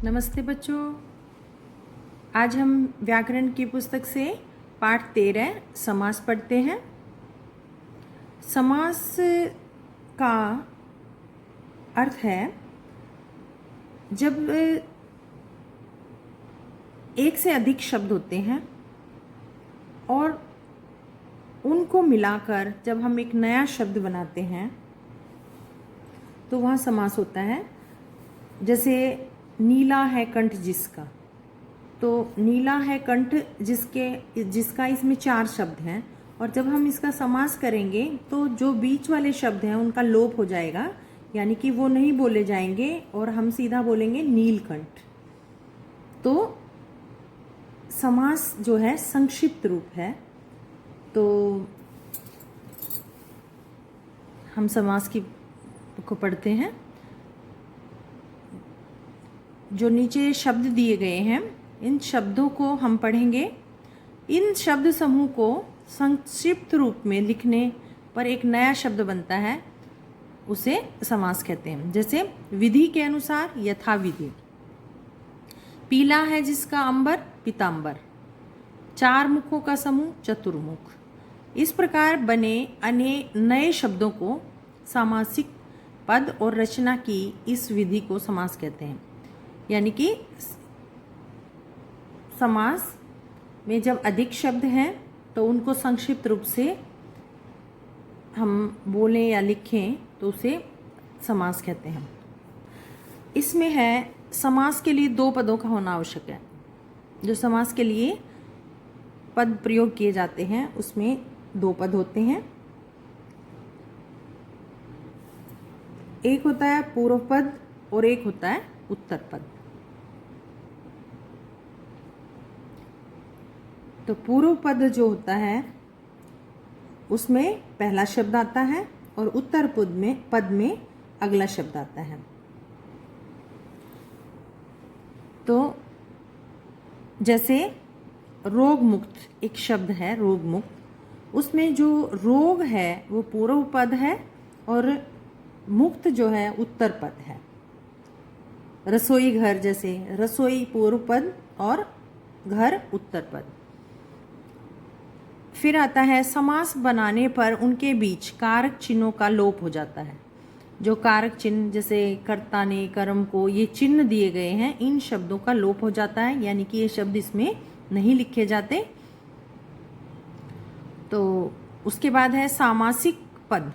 नमस्ते बच्चों। आज हम व्याकरण की पुस्तक से पाठ 13 समास पढ़ते हैं। समास का अर्थ है जब एक से अधिक शब्द होते हैं और उनको मिलाकर जब हम एक नया शब्द बनाते हैं तो वह समास होता है। जैसे नीला है कंठ जिसका, तो नीला है कंठ जिसका इसमें 4 शब्द हैं और जब हम इसका समास करेंगे तो जो बीच वाले शब्द हैं उनका लोप हो जाएगा, यानी कि वो नहीं बोले जाएंगे और हम सीधा बोलेंगे नीलकंठ। तो समास जो है संक्षिप्त रूप है। तो हम समास को पढ़ते हैं। जो नीचे शब्द दिए गए हैं इन शब्दों को हम पढ़ेंगे। इन शब्द समूह को संक्षिप्त रूप में लिखने पर एक नया शब्द बनता है, उसे समास कहते हैं। जैसे विधि के अनुसार, यथाविधि। पीला है जिसका अंबर, पीतांबर। 4 मुखों का समूह, चतुर्मुख। इस प्रकार बने नए शब्दों को सामासिक पद और रचना की इस विधि को समास कहते हैं। यानी कि समास में जब अधिक शब्द हैं तो उनको संक्षिप्त रूप से हम बोलें या लिखें तो उसे समास कहते हैं। इसमें है समास के लिए 2 पदों का होना आवश्यक है। जो समास के लिए पद प्रयोग किए जाते हैं उसमें 2 पद होते हैं। एक होता है पूर्व पद और एक होता है उत्तर पद। तो पूर्व पद जो होता है उसमें पहला शब्द आता है और उत्तर पद में अगला शब्द आता है। तो जैसे रोग मुक्त एक शब्द है, रोग मुक्त, उसमें जो रोग है वो पूर्व पद है और मुक्त जो है उत्तर पद है। रसोई घर, जैसे रसोई पूर्व पद और घर उत्तर पद। फिर आता है समास बनाने पर उनके बीच कारक चिन्हों का लोप हो जाता है। जो कारक चिन्ह जैसे कर्ता ने, कर्म को, ये चिन्ह दिए गए हैं, इन शब्दों का लोप हो जाता है, यानी कि ये शब्द इसमें नहीं लिखे जाते। तो उसके बाद है सामासिक पद।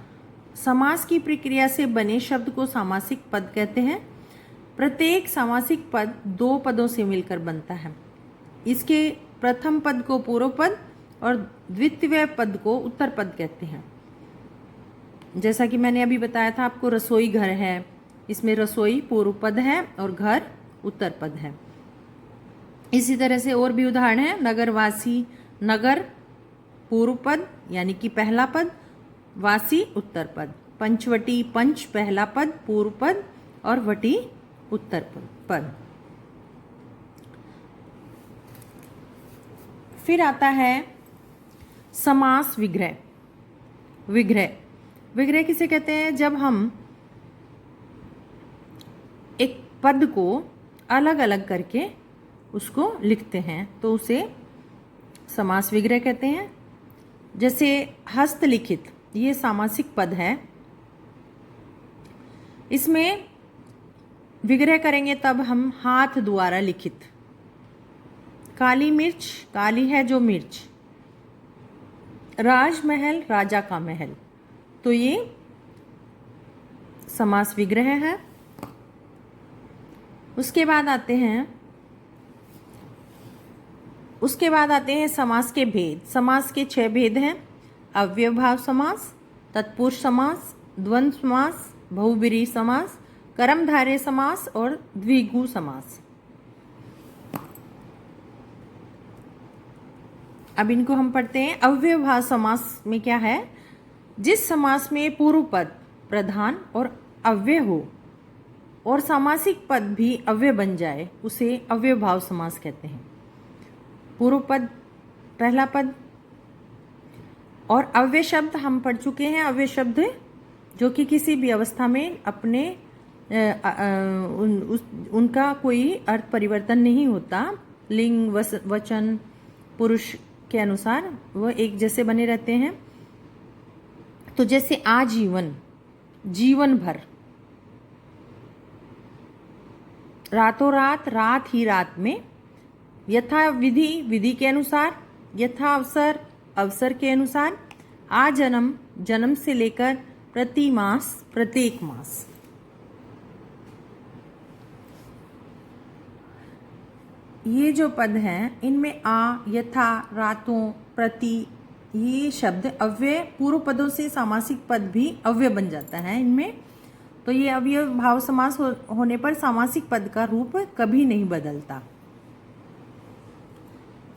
समास की प्रक्रिया से बने शब्द को सामासिक पद कहते हैं। प्रत्येक सामासिक पद 2 पदों से मिलकर बनता है। इसके प्रथम पद को पूर्व पद और द्वितीय पद को उत्तर पद कहते हैं। जैसा कि मैंने अभी बताया था आपको, रसोई घर है, इसमें रसोई पूर्व पद है और घर उत्तर पद है। इसी तरह से और भी उदाहरण है। नगरवासी, नगर पूर्व पद यानी कि पहला पद, वासी उत्तर पद। पंचवटी, पंच पहला पद पूर्व पद और वटी उत्तर पद। फिर आता है समास विग्रह। विग्रह किसे कहते हैं? जब हम एक पद को अलग अलग करके उसको लिखते हैं तो उसे समास विग्रह कहते हैं। जैसे हस्तलिखित, ये सामासिक पद है। इसमें विग्रह करेंगे तब हम हाथ द्वारा लिखित। काली मिर्च, काली है जो मिर्च। राजमहल, राजा का महल। तो ये समास विग्रह है। उसके बाद आते हैं समास के भेद। समास के 6 भेद हैं। अव्ययभाव समास, तत्पुरुष समास, द्वंद्व समास, बहुब्रीहि समास, कर्मधारय समास और द्विगु समास। अब इनको हम पढ़ते हैं। अव्ययभाव समास में क्या है? जिस समास में पूर्व पद प्रधान और अव्यय हो और सामासिक पद भी अव्यय बन जाए उसे अव्ययभाव समास कहते हैं। पूर्व पद पहला पद और अव्यय शब्द हम पढ़ चुके हैं। अव्यय शब्द जो कि किसी भी अवस्था में अपने उनका कोई अर्थ परिवर्तन नहीं होता। लिंग वचन पुरुष के अनुसार वह एक जैसे बने रहते हैं। तो जैसे आजीवन, जीवन भर, रातों रात, रात ही रात में, यथा विधि, विधि के अनुसार, यथा अवसर, अवसर के अनुसार, आजन्म, जन्म से लेकर प्रति मास, प्रत्येक मास। ये जो पद हैं इनमें आ, यथा, रातों, प्रति, ये शब्द अव्यय, पूर्व पदों से सामासिक पद भी अव्यय बन जाता है इनमें। तो ये अव्यय भाव समास होने पर सामासिक पद का रूप कभी नहीं बदलता।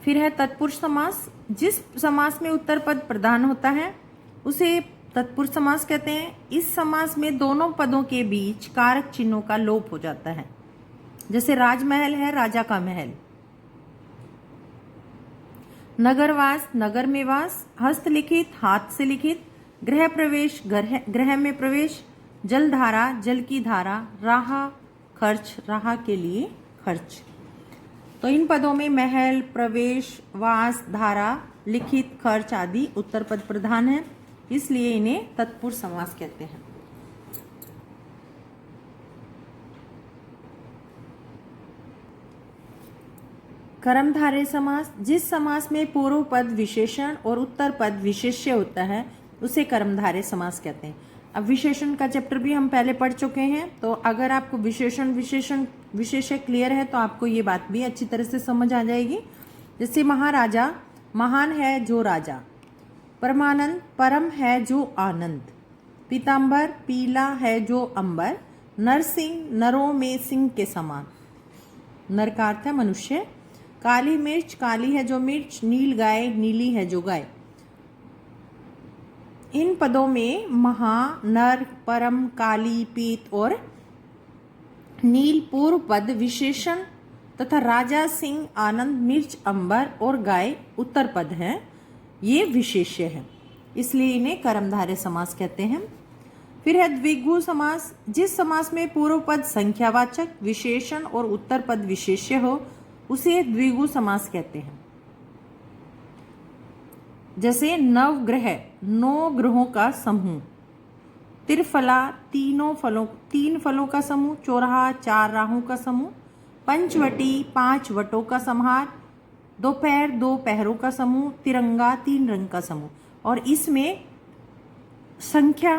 फिर है तत्पुरुष समास। जिस समास में उत्तर पद प्रधान होता है उसे तत्पुरुष समास कहते हैं। इस समास में दोनों पदों के बीच कारक चिन्हों का लोप हो जाता है। जैसे राजमहल है, राजा का महल। नगरवास, नगर में वास। हस्तलिखित, हाथ से लिखित। गृह प्रवेश, गृह में प्रवेश। जलधारा, जल की धारा। राह, खर्च, राह के लिए खर्च। तो इन पदों में महल, प्रवेश, वास, धारा, लिखित, खर्च आदि उत्तर पद प्रधान है, इसलिए इन्हें तत्पुरुष समास कहते हैं। कर्मधारय समास। जिस समास में पूर्व पद विशेषण और उत्तर पद विशेष्य होता है उसे कर्मधारय समास कहते हैं। अब विशेषण का चैप्टर भी हम पहले पढ़ चुके हैं, तो अगर आपको विशेष्य क्लियर है तो आपको ये बात भी अच्छी तरह से समझ आ जाएगी। जैसे महाराजा, महान है जो राजा। परमानंद, परम है जो आनंद। पीताम्बर, पीला है जो अंबर। नरसिंह, नरों में सिंह के समान। नर का अर्थ है मनुष्य। काली मिर्च, काली है जो मिर्च। नील गाय, नीली है जो गाय। इन पदों में महा, नर, परम, काली, पीत और नील पूर्व पद विशेषण तथा राजा, सिंह, आनंद, मिर्च, अंबर और गाय उत्तर पद हैं। ये विशेष्य है, इसलिए इन्हें कर्मधारय समास कहते हैं। फिर है द्विगु समास। जिस समास में पूर्व पद संख्यावाचक, विशेषण और उत्तर पद विशेष्य हो उसे द्विगु समास कहते हैं। जैसे नवग्रह, 9 ग्रहों का समूह। त्रिफला, तीन फलों का समूह। चौराहा, 4 राहों का समूह। पंचवटी, 5 वटों का समाहार। दोपहर, 2 पहरों का समूह। तिरंगा, 3 रंग का समूह। और इसमें संख्या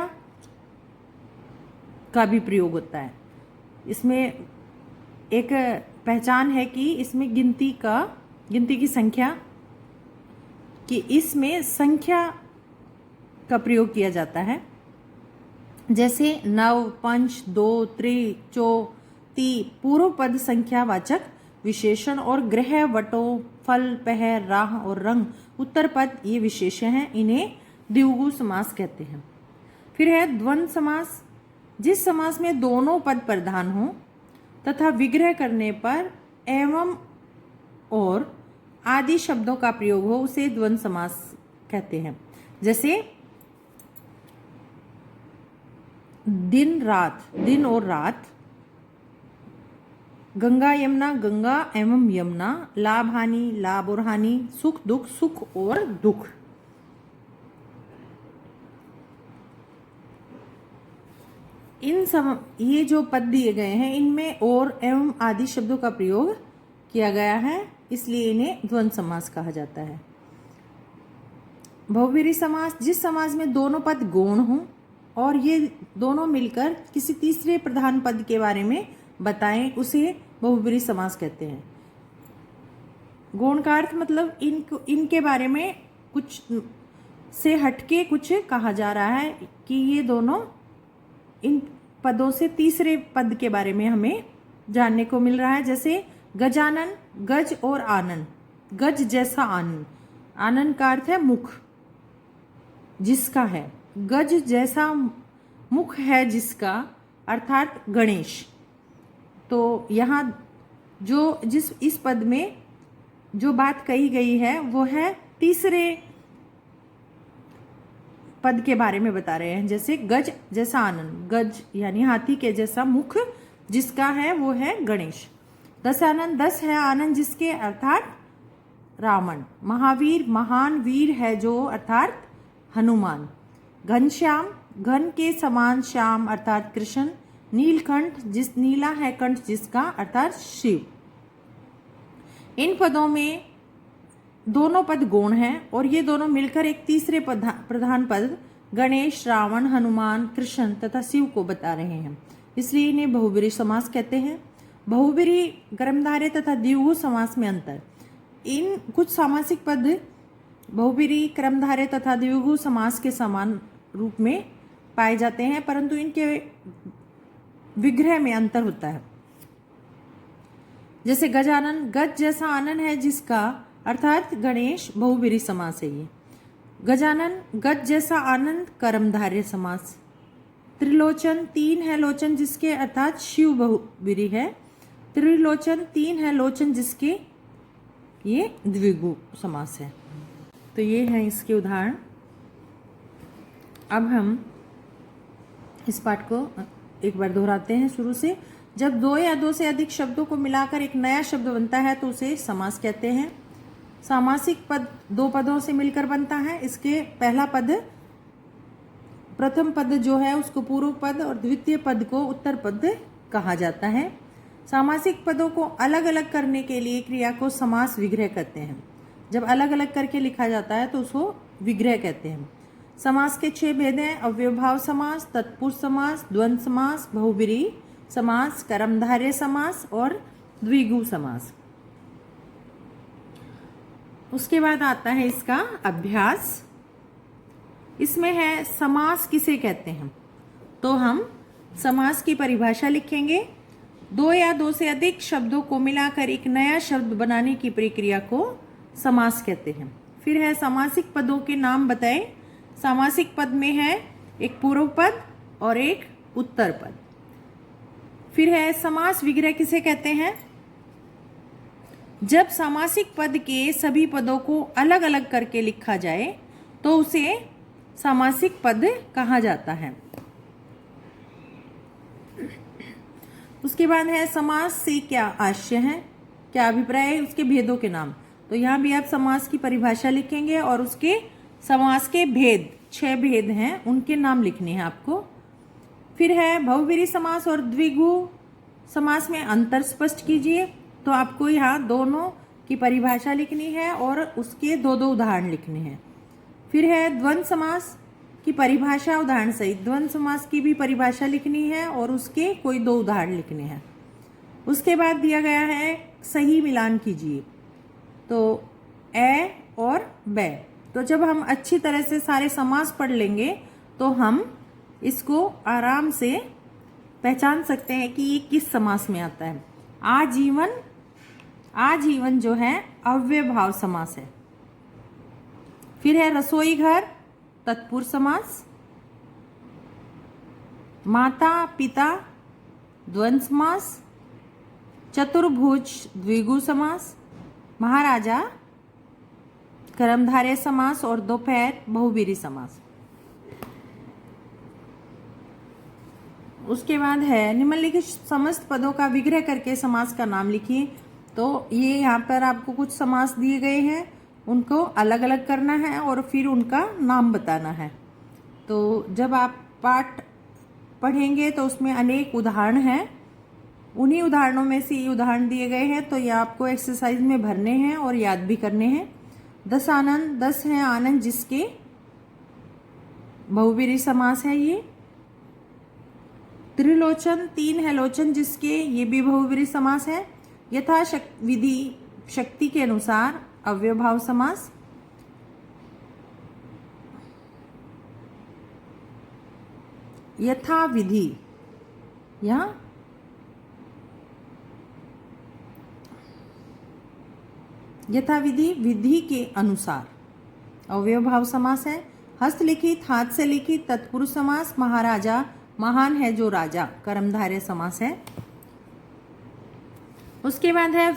का भी प्रयोग होता है। इसमें एक पहचान है कि इसमें गिनती की संख्या, कि इसमें संख्या का प्रयोग किया जाता है। जैसे नव, पंच, 2, त्रि, चौ, ती पूर्व पद संख्यावाचक विशेषण और ग्रह, वटों, फल, पहर, राह और रंग उत्तर पद ये विशेष्य हैं। इन्हें द्विगु समास कहते हैं। फिर है द्वंद्व समास। जिस समास में दोनों पद प्रधान हो तथा विग्रह करने पर एवं और आदि शब्दों का प्रयोग हो उसे द्वंद्व समास कहते हैं। जैसे दिन, रात, दिन और रात। गंगा यमुना, गंगा एवं यमुना। लाभ हानि, लाभ और हानि। सुख दुख, सुख और दुख। ये जो पद दिए गए हैं इनमें और एवं आदि शब्दों का प्रयोग किया गया है, इसलिए इन्हें द्वंद्व समास कहा जाता है। बहुव्रीहि समास। जिस समास में दोनों पद गौण हों और ये दोनों मिलकर किसी तीसरे प्रधान पद के बारे में बताएं उसे बहुव्रीहि समास कहते हैं। गौण का अर्थ मतलब इनके बारे में कुछ से हटके कुछ कहा जा रहा है कि ये दोनों इन पदों से तीसरे पद के बारे में हमें जानने को मिल रहा है। जैसे गजानन, गज और आनंद। गज जैसा आनंद, आनंद का अर्थ है मुख, जिसका है। गज जैसा मुख है जिसका, अर्थात गणेश। तो यहाँ इस पद में जो बात कही गई है वो है तीसरे पद के बारे में बता रहे हैं। जैसे गज जैसा आनंद, गज यानी हाथी के जैसा मुख जिसका है वो है गणेश। दशानन, 10 है आनंद जिसके अर्थात रावण। महावीर, महान वीर है जो अर्थात हनुमान। घनश्याम, घन के समान श्याम अर्थात कृष्ण। नीलकंठ, जिस नीला है कंठ जिसका अर्थात शिव। इन पदों में दोनों पद गौण हैं और ये दोनों मिलकर एक तीसरे प्रधान पद गणेश, रावण, हनुमान, कृष्ण तथा शिव को बता रहे हैं, इसलिए इन्हें बहुब्रीहि समास कहते हैं। बहुब्रीहि, कर्मधारय तथा द्विगु समास में अंतर। इन कुछ सामासिक पद बहुब्रीहि, कर्मधारय तथा द्विगु समास के समान रूप में पाए जाते हैं, परंतु इनके विग्रह में अंतर होता है। जैसे गजानन, गज जैसा आनन है जिसका अर्थात गणेश, बहुब्रीहि समास है ये। गजानन, गज जैसा आनंद, कर्मधारय समास। त्रिलोचन, 3 है लोचन जिसके अर्थात शिव बहुब्रीहि है। त्रिलोचन, 3 है लोचन जिसके ये द्विगु समास है। तो ये है इसके उदाहरण। अब हम इस पाठ को एक बार दोहराते हैं शुरू से। जब 2 या 2 से अधिक शब्दों को मिलाकर एक नया शब्द बनता है तो उसे समास कहते हैं। सामासिक पद 2 पदों से मिलकर बनता है। इसके पहला पद, प्रथम पद जो है उसको पूर्व पद और द्वितीय पद को उत्तर पद कहा जाता है। सामासिक पदों को अलग अलग करने के लिए क्रिया को समास विग्रह कहते हैं। जब अलग अलग करके लिखा जाता है तो उसको विग्रह कहते हैं। समास के 6 भेद हैं: अव्ययभाव समास, तत्पुरुष समास, द्वंद्व समास, बहुब्रीहि समास, कर्मधारय समास और द्विगु समास। उसके बाद आता है इसका अभ्यास। इसमें है समास किसे कहते हैं। तो हम समास की परिभाषा लिखेंगे। 2 या 2 से अधिक शब्दों को मिलाकर एक नया शब्द बनाने की प्रक्रिया को समास कहते हैं। फिर है सामासिक पदों के नाम बताएं। सामासिक पद में है एक पूर्व पद और एक उत्तर पद। फिर है समास विग्रह किसे कहते हैं। जब सामासिक पद के सभी पदों को अलग अलग करके लिखा जाए तो उसे सामासिक पद कहा जाता है। उसके बाद है समास से क्या आशय है, क्या अभिप्राय है, उसके भेदों के नाम। तो यहाँ भी आप समास की परिभाषा लिखेंगे और उसके समास के भेद, 6 भेद हैं, उनके नाम लिखने हैं आपको। फिर है बहुब्रीहि समास और द्विगु समास में अंतर स्पष्ट कीजिए। तो आपको यहाँ दोनों की परिभाषा लिखनी है और उसके 2-2 उदाहरण लिखने हैं। फिर है द्वंद्व समास की परिभाषा उदाहरण सहित। द्वंद्व समास की भी परिभाषा लिखनी है और उसके कोई 2 उदाहरण लिखने हैं। उसके बाद दिया गया है सही मिलान कीजिए। तो ए और बै। तो जब हम अच्छी तरह से सारे समास पढ़ लेंगे तो हम इसको आराम से पहचान सकते हैं कि ये किस समास में आता है। आजीवन, आजीवन जो है अव्ययभाव समास है। फिर है रसोई घर, तत्पुरुष समास। माता पिता, द्वंद्व समास। चतुर्भुज, द्विगु समास। महाराजा, कर्मधारय समास और दोपहर, बहुब्रीहि समास। उसके बाद है निम्नलिखित समस्त पदों का विग्रह करके समास का नाम लिखिए। तो ये यहाँ पर आपको कुछ समास दिए गए हैं, उनको अलग अलग करना है और फिर उनका नाम बताना है। तो जब आप पाठ पढ़ेंगे तो उसमें अनेक उदाहरण हैं, उन्हीं उदाहरणों में से ये उदाहरण दिए गए हैं, तो ये आपको एक्सरसाइज में भरने हैं और याद भी करने हैं। 10 आनंद, 10 है आनंद जिसके बहुब्रीहि समास है ये। त्रिलोचन, 3 है लोचन जिसके, ये भी बहुब्रीहि समास है। यथा विधि, शक्ति के अनुसार, अव्ययभाव समास। यथा विधि, यहाँ यथा विधि, विधि के अनुसार, अव्ययभाव समास है। हस्तलिखित, हाथ से लिखित, तत्पुरुष समास। महाराजा, महान है जो राजा, कर्मधारय समास है। उसके बाद है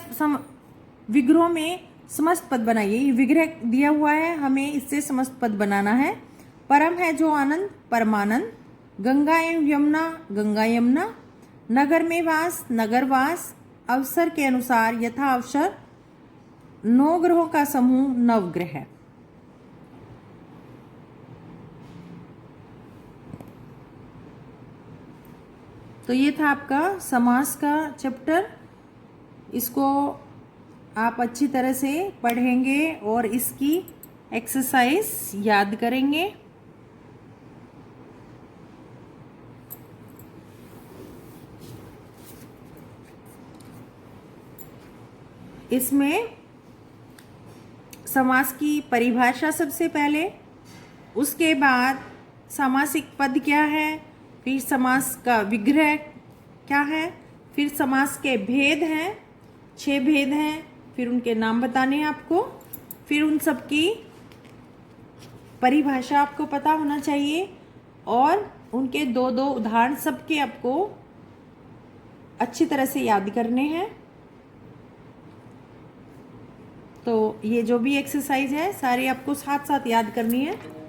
विग्रह में समस्त पद बनाइए। ये विग्रह दिया हुआ है, हमें इससे समस्त पद बनाना है। परम है जो आनंद, परमानंद। गंगा एवं यमुना, गंगा यमुना। नगर में वास, नगरवास। अवसर के अनुसार, यथा अवसर। 9 ग्रहों का समूह, नवग्रह। तो ये था आपका समास का चैप्टर। इसको आप अच्छी तरह से पढ़ेंगे और इसकी एक्सरसाइज याद करेंगे। इसमें समास की परिभाषा सबसे पहले, उसके बाद सामासिक पद क्या है, फिर समास का विग्रह क्या है, फिर समास के भेद हैं, 6 भेद हैं, फिर उनके नाम बताने हैं आपको, फिर उन सब की परिभाषा आपको पता होना चाहिए और उनके 2-2 उदाहरण सबके आपको अच्छी तरह से याद करने हैं। तो ये जो भी एक्सरसाइज है सारी आपको साथ साथ याद करनी है।